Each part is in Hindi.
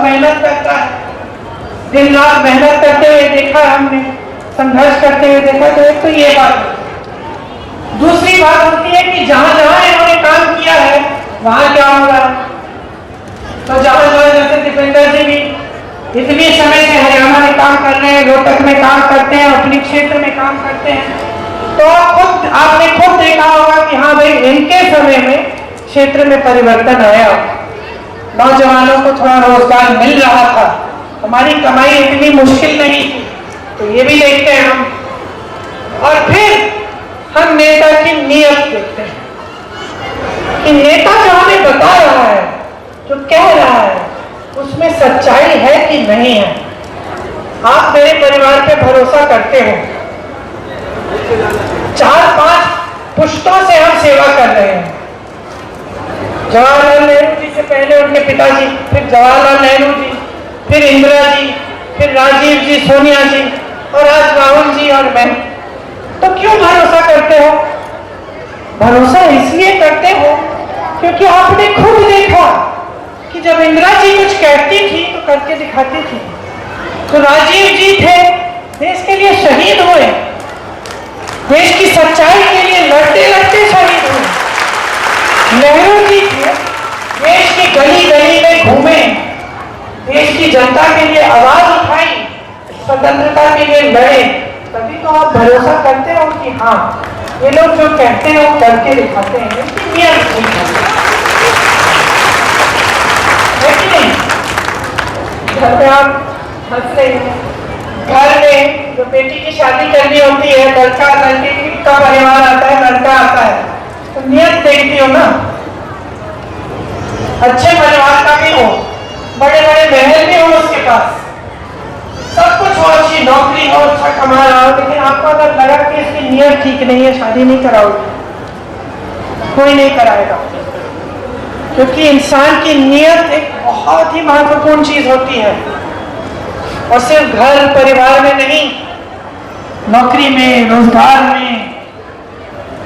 बहुत मेहनत करता है, दिन रात मेहनत करते हुए देखा हमने, संघर्ष करते हुए देखा। तो एक तो ये बात। दूसरी बात होती है कि जहां जहां इन्होंने काम किया है वहां क्या हो रहा है। तो जहां जहां जैसे दीपेंद्र जी भी इतने समय से हरियाणा में काम कर रहे हैं, रोहतक में काम करते हैं, अपने क्षेत्र में काम करते हैं, तो आपने खुद देखा होगा कि हाँ भाई इनके समय में क्षेत्र में परिवर्तन आया, नौजवानों को थोड़ा रोजगार मिल रहा था, हमारी कमाई इतनी मुश्किल नहीं थी। तो ये भी देखते हैं हम। और फिर हम नेता की नीयत देखते हैं कि नेता जो हमें बता रहा है, जो कह रहा है, उसमें सच्चाई है कि नहीं है। आप मेरे परिवार पे भरोसा करते हो, 4-5 पुश्तों से हम सेवा कर रहे हैं। जवाहरलाल नेहरू जी से पहले उनके पिताजी, फिर जवाहरलाल नेहरू जी, फिर इंदिरा जी, फिर राजीव जी, सोनिया जी, और आज राहुल जी और मैं। तो क्यों भरोसा करते हो? भरोसा इसलिए करते हो क्योंकि आपने खुद देखा कि जब इंदिरा जी कुछ कहती थी तो करके दिखाती थी। तो राजीव जी थे, देश के लिए शहीद हुए, देश की सच्चाई के लिए लड़ते लड़ते शहीद हुए। नेहरू जी थे, देश की गली गली में घूमे, देश की जनता के लिए आवाज उठाई, स्वतंत्रता के लिए लड़े। तभी तो आप भरोसा करते हो कि हाँ ये लोग जो कहते हैं वो करके दिखाते हैं। घर पे आप हंस रहे हैं, घर में जो बेटी की शादी करनी होती है, लड़की का परिवार आता है, लड़का आता है, तो नियत देखती हो ना, अच्छे परिवार का भी हो, बड़े बड़े महल भी हो उसके पास, सब कुछ हो, अच्छी नौकरी हो, अच्छा कमा रहा हो, लेकिन आपको अगर लगा कि इसकी नियत ठीक नहीं है, शादी नहीं कराओगे, कोई नहीं कराएगा। क्योंकि इंसान की नियत एक बहुत ही महत्वपूर्ण चीज होती है, और सिर्फ घर परिवार में नहीं, नौकरी में, रोजगार में,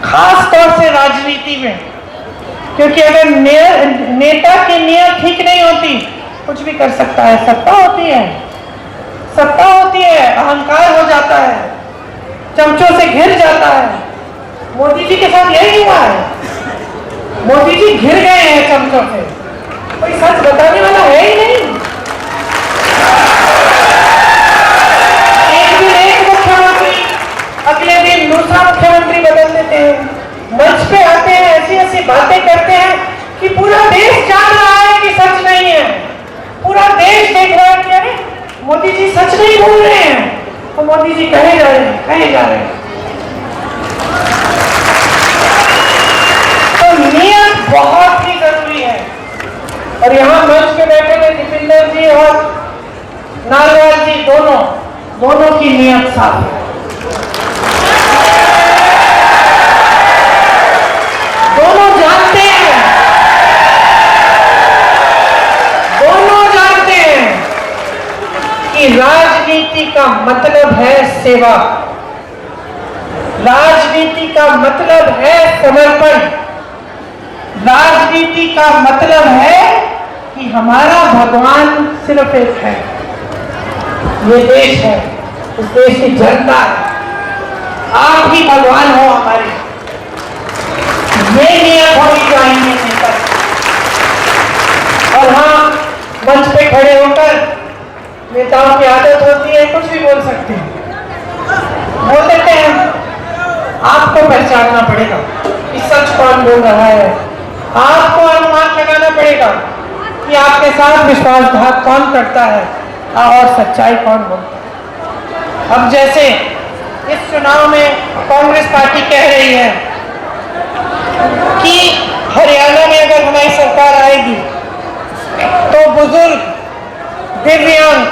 खास तौर से राजनीति में। क्योंकि अगर नेता की नियत ठीक नहीं होती, कुछ भी कर सकता है। सत्ता होती है, अहंकार हो जाता है, चमचों से घिर जाता है। मोदी जी के साथ यही हुआ है, मोदी जी घिर गए हैं चमचों से, कोई सच बताने वाला है ही नहीं। एक दिन एक मुख्यमंत्री, अगले दिन दूसरा मुख्यमंत्री बदल देते हैं, मंच पे आते हैं, ऐसी ऐसी बातें करते हैं कि पूरा देश जान रहा है कि सच नहीं है, पूरा देश देख रहा है कि अरे मोदी जी सच नहीं बोल रहे हैं, तो मोदी जी कहे जा रहे हैं। तो नियत बहुत ही जरूरी है। और यहाँ मंच पे बैठे हुए दीपेंद्र जी और नागराज जी, दोनों की नियत साफ है। दोनों जानते हैं कि राजनीति का मतलब है सेवा, राजनीति का मतलब है समर्पण, राजनीति का मतलब है कि हमारा भगवान सिर्फ एक है, ये देश है, इस देश की जनता है, आप ही भगवान हो हमारे। ये नियत होनी चाहिए नेता। और हाँ, मंच पे खड़े होकर नेताओं की आदत होती है कुछ भी बोल सकते हैं, बोल देते हैं। आपको पहचानना पड़ेगा कि सच कौन बोल रहा है, आपको अनुमान लगाना पड़ेगा कि आपके साथ विश्वासघात कौन करता है और सच्चाई कौन बोलता है। अब जैसे इस चुनाव में कांग्रेस पार्टी कह रही है कि हरियाणा में अगर हमारी सरकार आएगी तो बुजुर्ग, दिव्यांग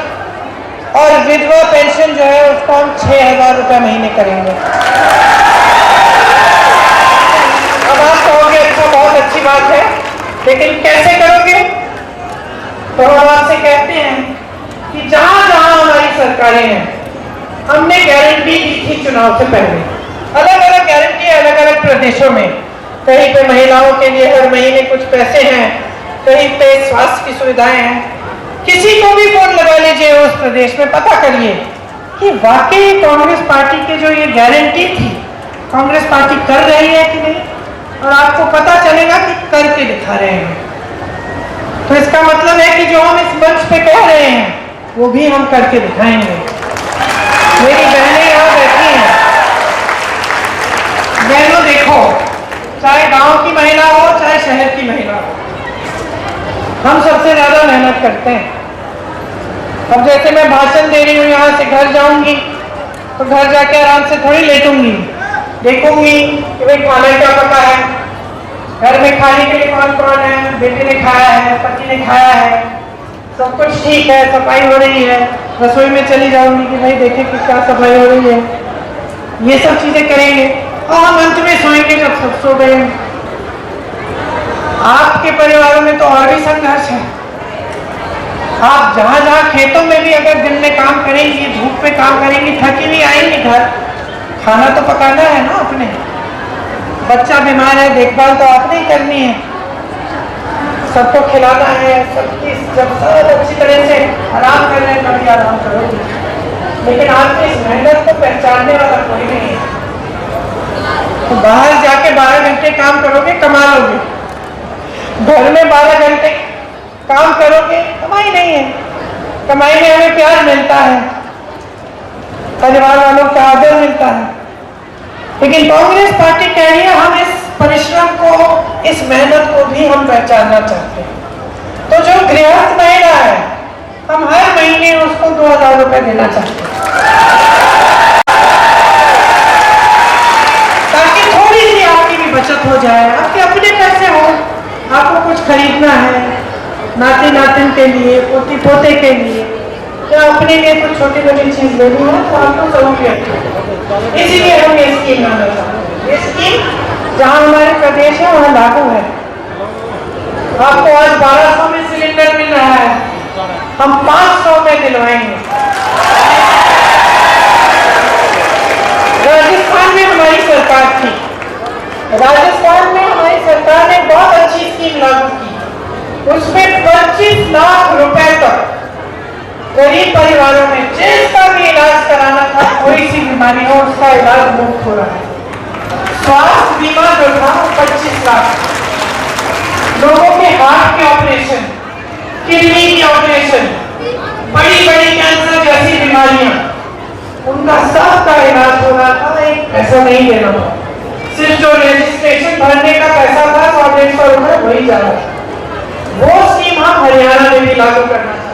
और विधवा पेंशन जो है उसको हम 6,000 रुपये महीने करेंगे। अब आप कहोगे अच्छा, बहुत अच्छी बात है, लेकिन कैसे करोगे? तो हम आपसे कहते हैं कि जहां जहां हमारी सरकारें हैं, हमने गारंटी दी थी चुनाव से पहले, अलग अलग गारंटी, अलग अलग प्रदेशों में। कहीं पे महिलाओं के लिए हर महीने कुछ पैसे हैं, कहीं पे स्वास्थ्य की सुविधाएं हैं, किसी को भी फोन लगा लीजिए उस प्रदेश में, पता करिए कि वाकई कांग्रेस पार्टी के जो ये गारंटी थी कांग्रेस पार्टी कर रही है कि नहीं, और आपको पता चलेगा कि करके दिखा रहे हैं। तो इसका मतलब है कि जो हम इस मंच पे कह रहे हैं वो भी हम करके दिखाएंगे। मेरी बहनें यहाँ बैठी हैं, बहनों देखो, चाहे गांव की महिला हो चाहे शहर की महिला हो, हम सबसे ज्यादा मेहनत करते हैं। अब जैसे मैं भाषण दे रही हूँ, यहाँ से घर जाऊंगी तो घर जाके आराम से थोड़ी लेटूंगी, देखूंगी कि भाई खाना क्या पका है, घर में खाने के लिए कौन कौन है, बेटे ने खाया है, पति ने खाया है, सब कुछ ठीक है, सफाई हो रही है। रसोई में चली जाऊंगी कि भाई देखें कि क्या सफाई हो रही है, ये सब चीजें करेंगे और हम अंत में सोएंगे जब सब सो गए। आपके परिवारों में तो और भी संघर्ष है। आप जहां जहां खेतों में भी अगर दिन में काम करेंगी, धूप में काम करेंगी, थकी भी आएंगी, घर खाना तो पकाना है ना अपने, बच्चा बीमार है देखभाल तो आपने ही करनी है, सबको खिलाना है, सबकी जब सब अच्छी तरह से आराम कर रहे हैं तभी आराम करोगे। लेकिन आपकी इस मेहनत को पहचानने वाला कोई नहीं है। तो बाहर जाके 12 घंटे काम करोगे, कमा लोगे, घर में 12 घंटे काम करोगे, कमाई नहीं है। कमाई में हमें प्यार मिलता है, परिवार वालों का आदर मिलता है। लेकिन कांग्रेस पार्टी कह रही है हम इस परिश्रम को, इस मेहनत को भी हम पहचानना चाहते हैं। तो जो गृहस्थ महिला है, हम हर महीने उसको 2000 रुपए देना चाहते हैं, ताकि थोड़ी सी आपकी भी बचत हो जाए, आपके अपने पैसे हो, आपको कुछ खरीदना है नाती नातिन के लिए, पोती पोते के लिए, या अपने लिए कुछ छोटी बड़ी चीज लेनी है तो आपको सहूलियत है। इसीलिए हम ये स्कीम लाना चाहते हैं। ये स्कीम जहाँ हमारे प्रदेश है वहाँ लागू है। आपको आज 1200 में सिलेंडर मिल रहा है, हम 500 में दिलवाएंगे। राजस्थान में हमारी सरकार थी, राजस्थान में हमारी सरकार ने बहुत अच्छी स्कीम लागू की। उसमें 25 लाख रुपए तक गरीब परिवारों में जिसका भी इलाज कराना था, कोई सी बीमारी हो उसका इलाज मुफ्त हो रहा है। स्वास्थ्य बीमा जो था 25 लाख, लोगों के हार्ट के ऑपरेशन, किडनी के ऑपरेशन, बड़ी बड़ी कैंसर जैसी बीमारियां, उनका सबका इलाज हो रहा था, एक पैसा नहीं देना था। सिर्फ जो रजिस्ट्रेशन भरने का पैसा था 100-150 रुपए वही जा रहा था। वो स्कीम हम हरियाणा में भी लागू करना चाहते हैं।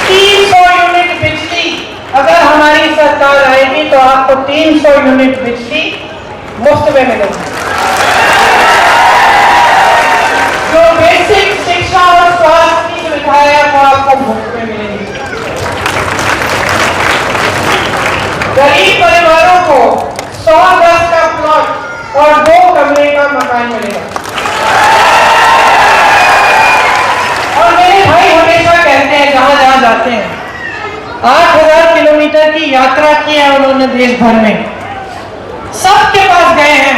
300 यूनिट बिजली अगर हमारी सरकार आएगी तो आपको 300 यूनिट बिजली मुफ्त में मिलेगी। जो बेसिक शिक्षा और स्वास्थ्य की सुविधाएं हैं वो आपको मुफ्त में मिलेगी। गरीब परिवारों को 100 गज का प्लॉट और 2 कमरे का मकान मिलेगा। और मेरे भाई हमेशा कहते हैं जहां जहां जाते हैं, 8000 किलोमीटर की यात्रा की है उन्होंने देश भर में, सबके पास गए हैं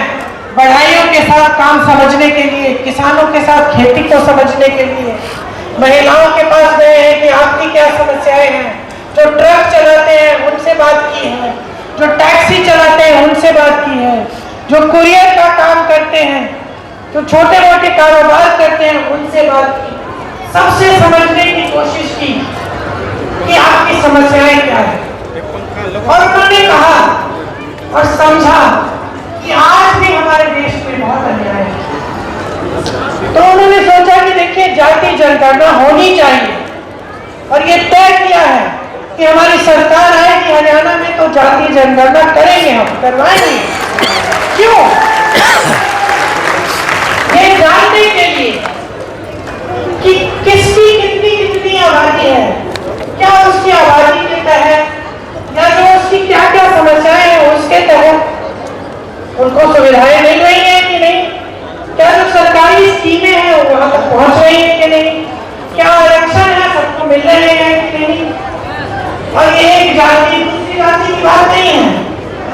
बढ़ाइयों के साथ काम समझने के लिए, किसानों के साथ खेती को समझने के लिए, महिलाओं के पास गए हैं कि आपकी क्या समस्याएं हैं, जो ट्रक चलाते हैं उनसे बात की है, जो टैक्सी चलाते हैं उनसे बात की है, जो कुरियर का काम करते हैं, जो छोटे मोटे कारोबार करते हैं उनसे बात की, सबसे समझने की कोशिश की कि आपकी समस्याएं क्या है। और उन्होंने कहा और समझा कि आज भी हमारे देश में बहुत अन्याय है। तो उन्होंने सोचा कि देखिए जाति जनगणना होनी चाहिए, और ये तय किया है कि हमारी सरकार आएगी हरियाणा में तो जाति जनगणना करेंगे, हम करवाएंगे। क्यों? ये जानने के लिए कि किसकी कितनी आबादी है, क्या उसकी आबादी के तहत या जो उसकी क्या क्या समस्याएं हैं उसके तहत उनको सुविधाएं मिल रही हैं कि नहीं, क्या जो सरकारी स्कीमें हैं वो वहां तक पहुंच रही है कि नहीं, क्या आरक्षण है सबको मिल रहे हैं कि नहीं। और ये एक जाति दूसरी जाति की बात नहीं है,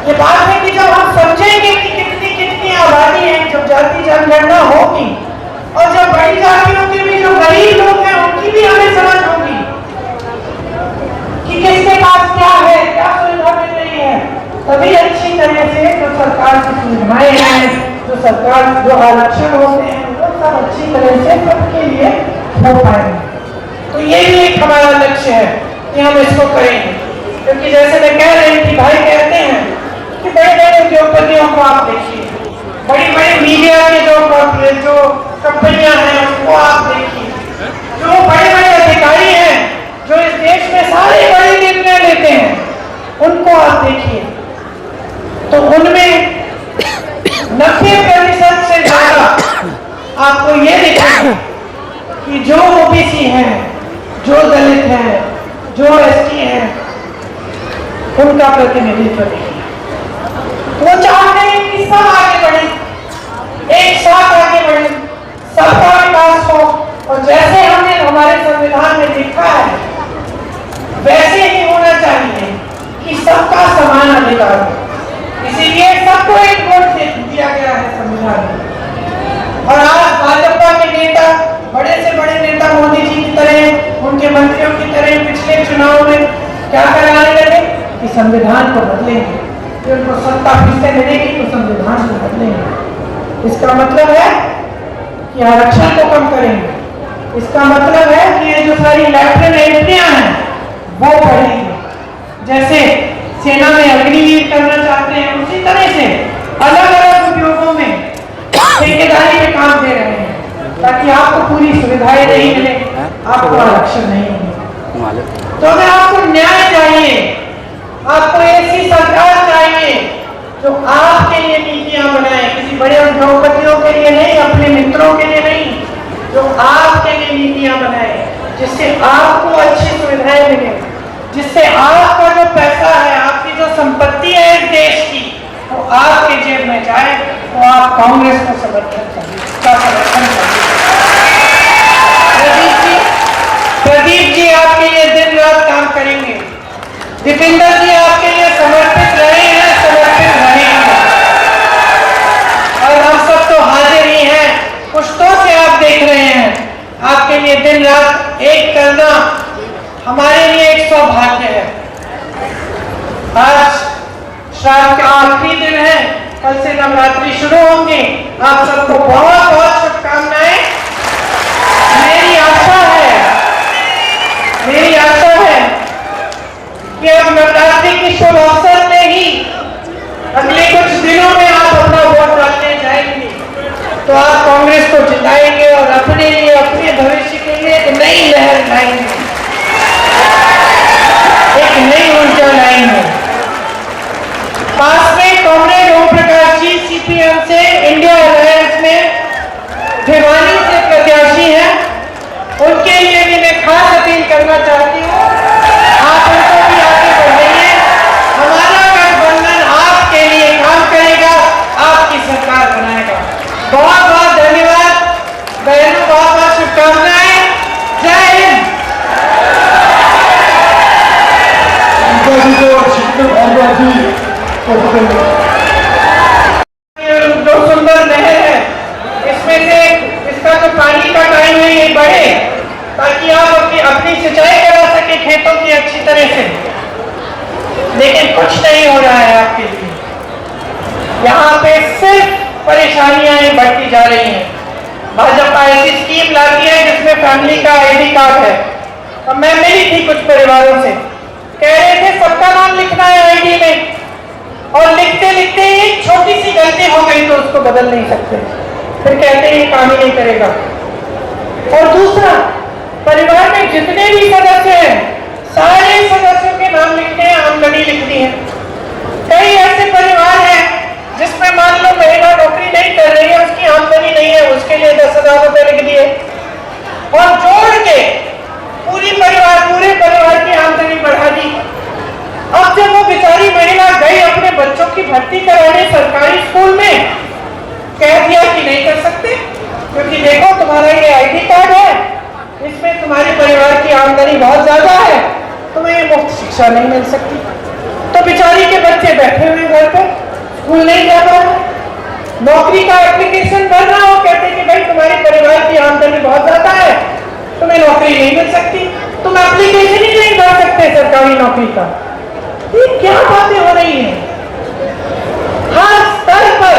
ये बात है कि जब हम समझेंगे कि कितनी आबादी है, जब जाति जनगणना होगी और जब बड़ी जातियों भी हमें समझ होगी कि किसके पास क्या है, क्या सुविधा मिल रही है। तभी अच्छी तरह से जो सरकार की सुविधाएं हैं, जो सरकार जो आरक्षण होते हैं, वो सब अच्छी तरह से सबके लिए हो पाएंगे। तो ये भी एक हमारा लक्ष्य है कि हम इसको करेंगे। क्योंकि जैसे मैं कह रही थी, भाई कहते हैं कि बड़े बड़े उद्योगपतियों को आप देखिए, बड़ी बड़ी मीडिया के जो कंपनियां हैं उसको आप देखिए, जो बड़े बड़े अधिकारी हैं जो इस देश में सारे बड़े निर्णय लेते हैं उनको आप देखिए, तो उनमें 90% से ज्यादा आपको ये दिखेगा कि जो ओबीसी है, जो दलित है, जो एसटी है, उनका प्रतिनिधित्व देखिए। वो चाहते हैं कि सब आगे बढ़े, एक साथ आगे बढ़े, सबका विकास हो। और जैसे हमने हमारे संविधान में लिखा है वैसे ही होना चाहिए कि सबका समान अधिकार हो। इसीलिए सबको एक वोट दिया गया है संविधान में। और आज भाजपा के नेता, बड़े से बड़े नेता मोदी जी की तरह, उनके मंत्रियों की तरह पिछले चुनाव में क्या कराने लगे कि संविधान को बदलेंगे, कि उनको सत्ता फिर से मिलेगी तो संविधान को बदलेंगे। इसका मतलब है कि आरक्षण को कम करेंगे। इसका मतलब है कि ये जो सारी लैटरल एंट्रियां हैं वो बढ़ेंगी। जैसे सेना में अग्निवीर करना चाहते हैं, उसी तरह से अलग अलग उद्योगों में ठेकेदारी में काम दे रहे हैं ताकि आपको पूरी सुविधाएं नहीं मिले, आपको आरक्षण नहीं मिले। तो अगर आपको न्याय चाहिए, आपको ऐसी सरकार चाहिए जो आपके लिए नीतियां बनाए, किसी बड़े उद्योगपतियों के लिए नहीं, अपने मित्रों के लिए नहीं, जो आपके लिए नीतियां बनाए, जिससे आपको अच्छी सुविधाएं मिले, जिससे आपका जो पैसा है, आपकी जो संपत्ति है इस देश की, वो आपके जेब में जाए, तो आप कांग्रेस को समर्थन करें। प्रदीप जी आपके लिए दिन रात काम करेंगे, दीपिंदर जी आपके लिए समर्पित रहे हैं, समर्पित रहेंगे। और हम सब तो हाजिर ही हैं, पुश्तों से आप देख रहे हैं, आपके लिए दिन रात एक करना हमारे लिए एक सौभाग्य है। आज श्राद्ध का आखिरी दिन है, कल से नवरात्रि शुरू होंगे। आप सबको बहुत बहुत शुभकामनाएं। मेरी आशा है कि अब नवरात्रि की शुभ अवसर में ही अगले कुछ दिनों में आप अपना वोट डालने जाएंगे, तो आप कांग्रेस को जिताएंगे और अपने लिए, अपने भविष्य के लिए एक नई लहर लाएंगे, एक नई ऊर्जा लाएंगे। पास में कॉमरेड ओम प्रकाश जी सीपीएम से इंडिया अलायंस में भिवानी से प्रत्याशी हैं, उनके लिए भी मैं खास अपील करना चाहती हूँ, आप उनको भी आगे बढ़ाइए। हमारा गठबंधन आपके लिए काम करेगा, आपकी सरकार बनाएगा। बहुत बहुत धन्यवाद बहनों, बहुत बहुत शुभकामनाएं। जय हिंद। जो सुंदर नहर है, इसमें से इसका जो पानी का टाइम है ये बढ़े, ताकि आप अपनी सिंचाई करा सके खेतों की अच्छी तरह से। लेकिन कुछ नहीं हो रहा है आपके लिए, यहाँ पे सिर्फ परेशानियां बढ़ती जा रही हैं। भाजपा ऐसी स्कीम लाती है जिसमें फैमिली का आईडी कार्ड है। अब मैं मिली थी कुछ परिवारों से, कह रहे थे सबका नाम लिखना है आईडी में, और लिखते लिखते एक छोटी सी गलती हो गई तो उसको बदल नहीं सकते, फिर कहते हैं काम ही नहीं करेगा। और दूसरा, परिवार में जितने भी सदस्य हैं सारे सदस्यों के नाम लिखते हैं, आमदनी लिखनी है। कई ऐसे परिवार हैं जिसमें मान लो महिला नौकरी नहीं कर रही है, उसकी आमदनी नहीं है, उसके लिए 10,000 रुपए लिख दिए, और जोड़ के पूरे परिवार की आमदनी बढ़ा दी। अब जब वो बेचारी महिला गई अपने बच्चों की भर्ती कराने सरकारी स्कूल में, कह दिया कि नहीं कर सकते, क्योंकि देखो तुम्हारा ये आईडी कार्ड है, इसमें तुम्हारे परिवार की आमदनी बहुत ज्यादा है, तुम्हें ये मुफ्त शिक्षा नहीं मिल सकती। तो बेचारी के बच्चे बैठे हुए घर पे, स्कूल नहीं जा पा रहे। नौकरी का एप्लीकेशन भर रहा हो, कहते कि भाई तुम्हारे परिवार की आमदनी बहुत ज्यादा है, तुम्हें नौकरी नहीं मिल तुम एप्लीकेशन ही नहीं कर सकते सरकारी नौकरी का। ये क्या बातें हो रही हैं? हर स्तर पर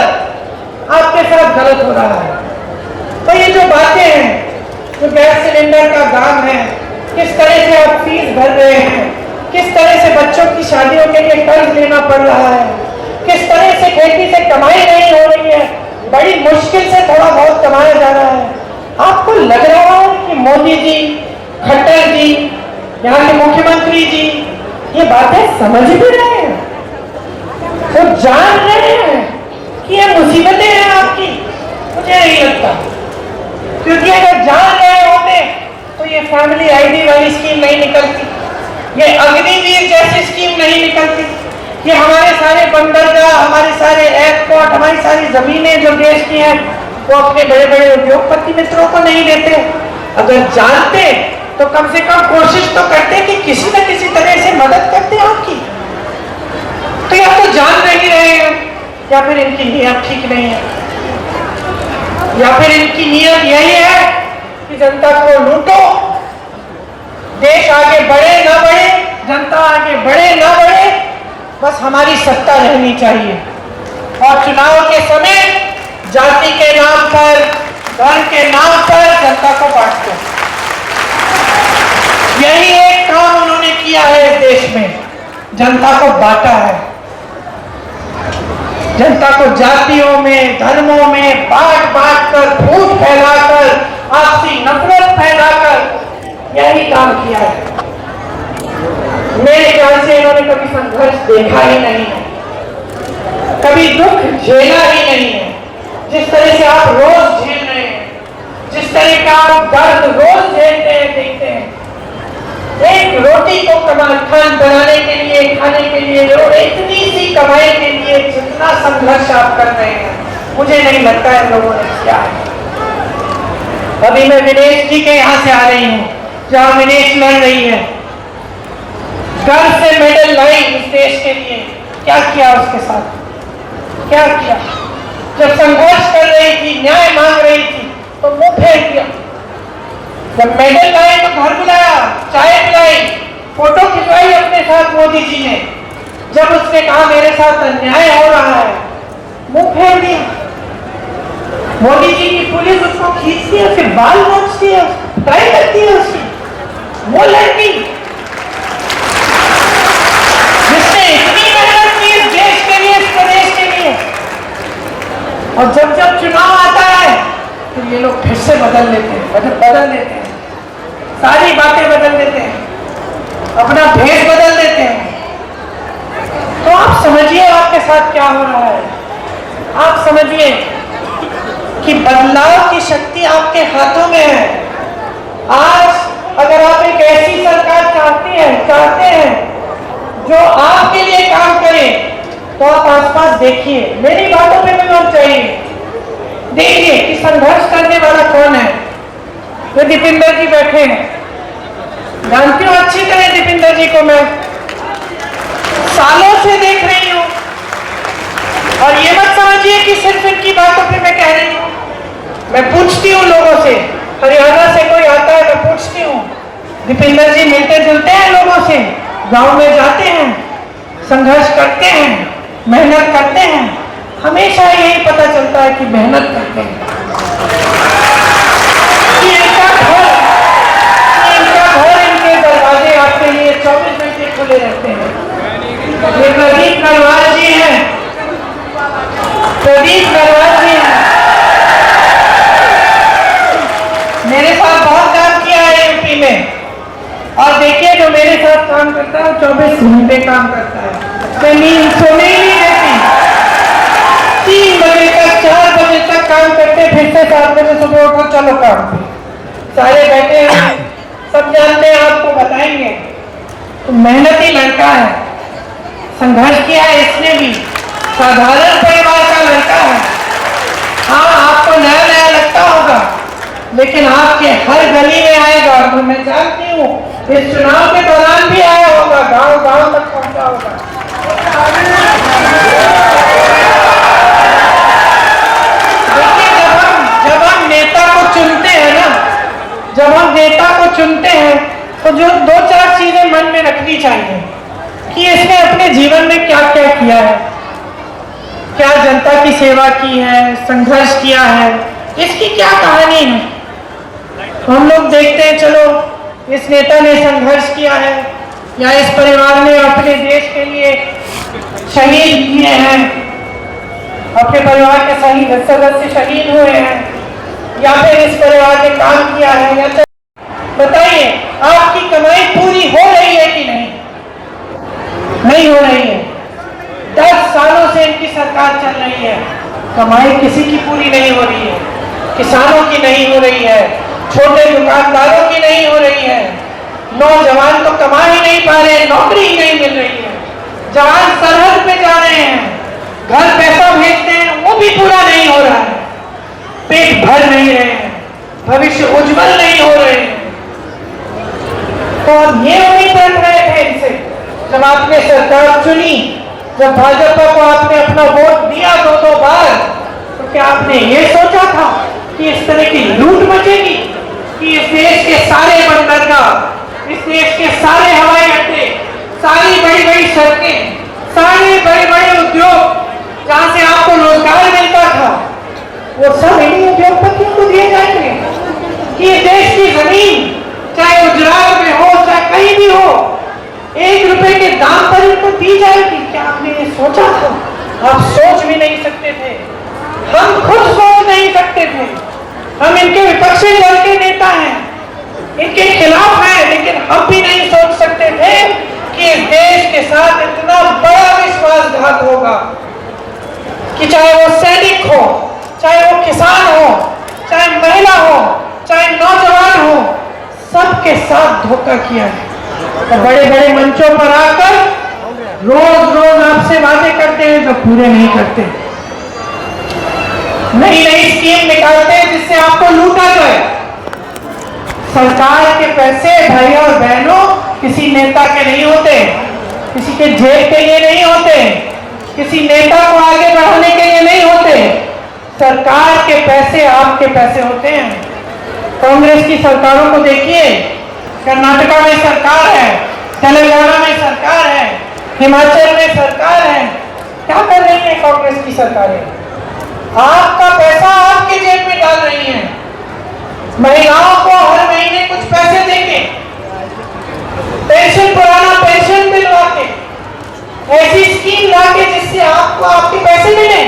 आपके साथ गलत हो रहा है। तो ये जो बातें हैं, जो गैस सिलेंडर का दाम है, किस तरह से आप फीस भर रहे हैं, किस तरह से बच्चों की शादियों के लिए कर्ज लेना पड़ रहा है, किस तरह से खेती से कमाई नहीं हो रही है, बड़ी मुश्किल से थोड़ा बहुत कमाया जा रहा है। आपको लग रहा है कि मोदी जी, खट्टर जी, यहाँ के मुख्यमंत्री जी ये बातें समझ भी रहे हैं, वो जान रहे हैं कि ये मुसीबतें हैं आपकी? मुझे नहीं लगता, क्योंकि अगर जान रहे होते तो ये फैमिली आईडी वाली स्कीम नहीं निकलती, ये अग्निवीर जैसी स्कीम नहीं निकलती, ये हमारे सारे बंदरगाह, हमारे सारे एयरपोर्ट, हमारी सारी जमीनें जो देश की हैं वो अपने बड़े बड़े उद्योगपति मित्रों को नहीं देते। अगर जानते तो कम से कम कोशिश तो करते कि किसी न किसी तरह से मदद करते आपकी। तो या तो जान नहीं रहे हैं, या फिर इनकी नीयत ठीक नहीं है, या फिर इनकी नीयत यही है कि जनता को लूटो, देश आगे बढ़े ना बढ़े, जनता आगे बढ़े ना बढ़े, बस हमारी सत्ता रहनी चाहिए। और चुनाव के समय जाति के नाम पर, धर्म के नाम पर जनता को बांटते हैं। यही एक काम उन्होंने किया है इस देश में, जनता को बांटा है, जनता को जातियों में, धर्मों में बांट बांट कर, फूट फैलाकर, आपसी नफरत फैलाकर यही काम किया है। मेरे ख्याल से इन्होंने कभी संघर्ष देखा ही नहीं है, कभी दुख झेला ही नहीं है। जिस तरह से आप रोज झेल रहे हैं, जिस तरह का आप दर्द रोज झेलते हैं, देखते हैं, एक रोटी को खान बनाने के लिए, खाने के लिए, और इतनी सी कमाई के लिए जितना संघर्ष आप कर रहे हैं, मुझे नहीं लगता है लोगों ने किया है। अभी मैं विनेश जी के यहाँ से आ रही हूँ, जहाँ विनेश लड़ रही है, गर्व से मेडल लाई इस देश के लिए। क्या किया उसके साथ, क्या किया? जब संघर्ष कर रही थी, न्याय मांग रही थी, तो मुंह फेर दिया। जब मेडल लाए तो घर बुलाया, चाय पिलाई, फोटो खिंचवाई अपने साथ मोदी जी ने। जब उसने कहा मेरे साथ अन्याय हो रहा है, मुंह फेर दिया। मोदी जी की पुलिस उसको खींचती है, फिर बाल नोचती है, ट्राई करती है उसकी। वो लड़की जिसने इतनी मेहनत की इस देश के लिए, इस प्रदेश के लिए, और जब जब चुनाव आता है तो ये लोग फिर से बदल लेते हैं, सारी बातें बदल देते हैं, अपना भेष बदल देते हैं। तो आप समझिए आपके साथ क्या हो रहा है। आप समझिए कि बदलाव की शक्ति आपके हाथों में है। आज अगर आप एक ऐसी सरकार चाहते हैं जो आपके लिए काम करे, तो आप आसपास देखिए, मेरी बातों पे भी मत चाहिए, देखिए कि संघर्ष करने वाला कौन है। तो दीपिंदर जी बैठे हैं, जानती हूँ अच्छी तरह दीपिंदर जी को, मैं सालों से देख रही हूँ। और ये मत समझिए कि सिर्फ इनकी बातों पे मैं कह रही हूँ, मैं पूछती हूँ लोगों से, हरियाणा से कोई आता है मैं पूछती हूँ, दीपिंदर जी मिलते जुलते हैं लोगों से, गांव में जाते हैं, संघर्ष करते हैं, मेहनत करते हैं, हमेशा यही पता चलता है कि मेहनत करते हैं, कि इनका घर, इनके दरवाजे आपके लिए 24 घंटे खुले रहते हैं। ये प्रदीप नरवाल जी हैं, मेरे साथ बहुत काम किया है यूपी में, और देखिए जो मेरे साथ काम करता है 24 घंटे काम करता है, मैं नींद सोने ही नहीं देती, 3 बजे तक 4 बजे तक काम करते, फिर से 7 बजे सुबह उठो चलो काम पे। सारे बैठे हैं, सब जानते हैं, आपको बताएंगे। तो मेहनती लड़का है, संघर्ष किया है इसने भी, साधारण परिवार का लड़का है। हाँ आपको नया नया लगता होगा, लेकिन आपके हर गली में आएगा, और मैं जानती हूँ इस चुनाव के दौरान भी आया होगा, गांव गांव तक पहुंचा होगा। देखिए जब हम नेता को चुनते हैं ना, जब हम नेता को चुनते हैं तो जो दो चार चीजें मन में रखनी चाहिए कि इसने अपने जीवन में क्या क्या किया है, क्या जनता की सेवा की है, संघर्ष किया है, इसकी क्या कहानी है। हम लोग देखते हैं चलो इस नेता ने संघर्ष किया है या इस परिवार ने अपने देश के लिए शहीद किए हैं, अपने परिवार के सदस्य शहीद हुए हैं, या फिर इस परिवार ने काम किया है, या बताइए आपकी कमाई पूरी हो रही है कि नहीं? नहीं हो रही है। 10 सालों से इनकी सरकार चल रही है, कमाई किसी की पूरी नहीं हो रही है। किसानों की नहीं हो रही है, छोटे दुकानदारों की नहीं हो रही है, नौजवान तो कमा ही नहीं पा रहे, नौकरी ही नहीं मिल रही है, जवान सरहद पे जा रहे हैं, घर पैसा भेजते हैं वो भी पूरा नहीं हो रहा है, पेट भर नहीं रहे हैं, भविष्य उज्जवल नहीं हो रहे हैं। तो अब ये उम्मीद कर रहे थे इनसे, जब आपने सरकार चुनी, जब भाजपा को आपने अपना वोट दिया 2-2 बार, तो क्या आपने ये सोचा था कि इस तरह की लूट मचेगी, कि इस देश के सारे बंदरगाह, इस देश के सारे हवाई अड्डे, सारी बड़ी बड़ी सड़कें, सारे बड़े बड़े उद्योग जहां से आपको रोजगार मिलता था, वो सब इन्हीं उद्योगपतियों को दिए जाएंगे? कि इस देश की जमीन चाहे गुजरात में हो चाहे कहीं भी हो, 1 रुपए के दाम पर इनको दी जाएगी? क्या आपने ये सोचा था? आप सोच भी नहीं सकते थे, हम खुद सोच नहीं सकते थे। हम इनके विपक्षी दल के नेता हैं, इनके खिलाफ हैं, लेकिन हम भी नहीं सोच सकते थे कि इस देश के साथ इतना बड़ा विश्वासघात होगा, कि चाहे वो सैनिक हो, चाहे वो किसान हो, चाहे महिला हो, चाहे नौजवान हो, सबके साथ धोखा किया है। तो बड़े बड़े मंचों पर आकर रोज रोज आपसे वादे करते हैं जो पूरे नहीं करते, नई नई स्कीम निकालते हैं जिससे आपको लूटा जाए। सरकार के पैसे भाइयों और बहनों किसी नेता के नहीं होते, किसी के जेब के लिए नहीं होते, किसी नेता को आगे बढ़ाने के लिए नहीं होते। सरकार के पैसे आपके पैसे होते हैं। कांग्रेस की सरकारों को देखिए, कर्नाटका में सरकार है, तेलंगाना में सरकार है, हिमाचल में सरकार है। क्या कर रही है कांग्रेस की सरकारें? आपका पैसा आपके जेब में डाल रही है। महिलाओं को हर महीने कुछ पैसे देंगे, पेंशन पुराना पेंशन दिलवा के, ऐसी स्कीम ला के जिससे आपको आपके पैसे मिले,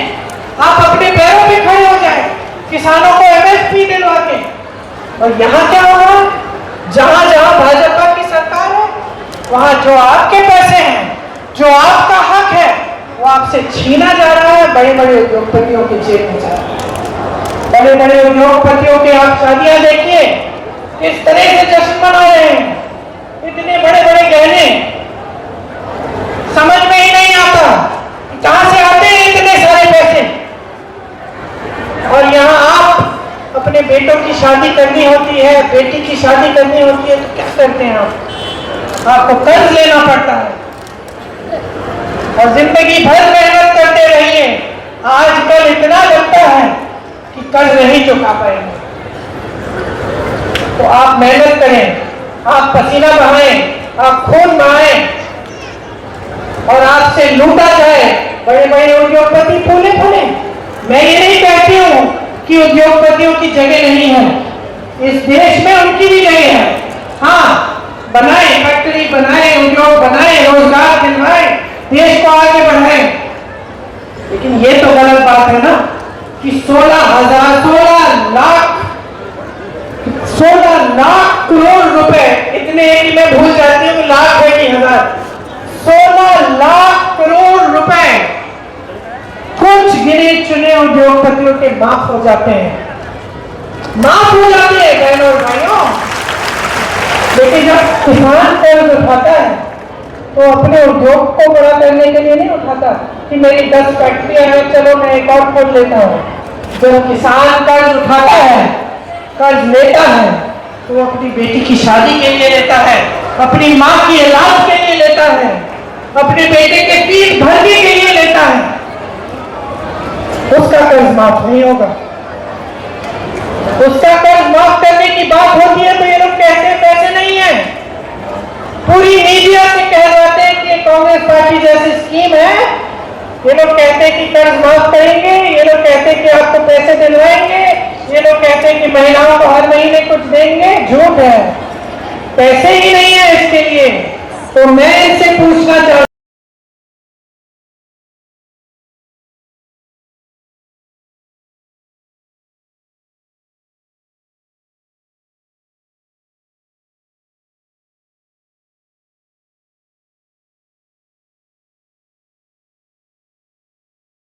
आप अपने पैरों पे खड़े हो जाए, किसानों को एमएसपी दिलवा के। और यहाँ क्या हो रहा है? जहां जहां भाजपा की सरकार है, वहां जो आपके पैसे हैं, जो आपका हक है, वो आपसे छीना जा रहा है, बड़े बड़े उद्योगपतियों के जेब में जा रहा है। बड़े बड़े उद्योगपतियों के आप शादियां देखिए, किस तरह से जश्न मना रहे हैं, इतने बड़े बड़े गहने, समझ में ही नहीं आता कहां से आते हैं इतने सारे पैसे। और यहाँ आप अपने बेटों की शादी करनी होती है, बेटी की शादी करनी होती है, तो क्या करते हैं आपको कर्ज लेना पड़ता है और जिंदगी भर मेहनत करते रहिए। आजकल इतना लगता है कि कर्ज नहीं चुका पाएंगे, तो आप मेहनत करें, आप पसीना बहाएं, आप खून बहाएं और आपसे लूटा जाए। बड़े बड़े उद्योगपति फूले फूले। मैं ये नहीं कहती हूं कि उद्योगपतियों की जगह नहीं है, इस देश में उनकी भी जगह है। हाँ, बनाए फैक्ट्री, बनाए उद्योग, बनाए रोजगार दिलवाए, देश को आगे बढ़ाए। लेकिन ये तो गलत बात है ना कि 16 लाख करोड़ रुपए, इतने कि मैं भूल जाती हूँ लाख है कि हजार, 16 लाख करोड़ रुपए कुछ गिने चुने उद्योगपतियों के माफ हो जाते हैं, माफ हो जाते हैं बहनों और भाइयों। लेकिन जब किसान कर्ज उठाता है तो अपने उद्योग को बड़ा करने के लिए नहीं उठाता कि मेरी 10 फैक्ट्रियां हैं, चलो मैं एक और खोल लेता हूँ। जब किसान कर्ज उठाता है, कर्ज लेता है, तो वो अपनी बेटी की शादी के लिए लेता है, अपनी माँ की इलाज के लिए लेता है, अपने बेटे के फीस भरने के लिए लेता है। उसका कर्ज माफ नहीं होगा। उसका कर्ज माफ करने की बात होती है तो ये लोग कहते हैं पैसे नहीं है। पूरी मीडिया से कहलाते हैं कि कांग्रेस पार्टी जैसी स्कीम है। ये लोग कहते हैं कि कर्ज माफ करेंगे, ये लोग कहते हैं कि आपको पैसे दिलवाएंगे, ये लोग कहते हैं कि महिलाओं को हर महीने कुछ देंगे। झूठ है, पैसे ही नहीं है इसके लिए। तो मैं इनसे पूछना चाहता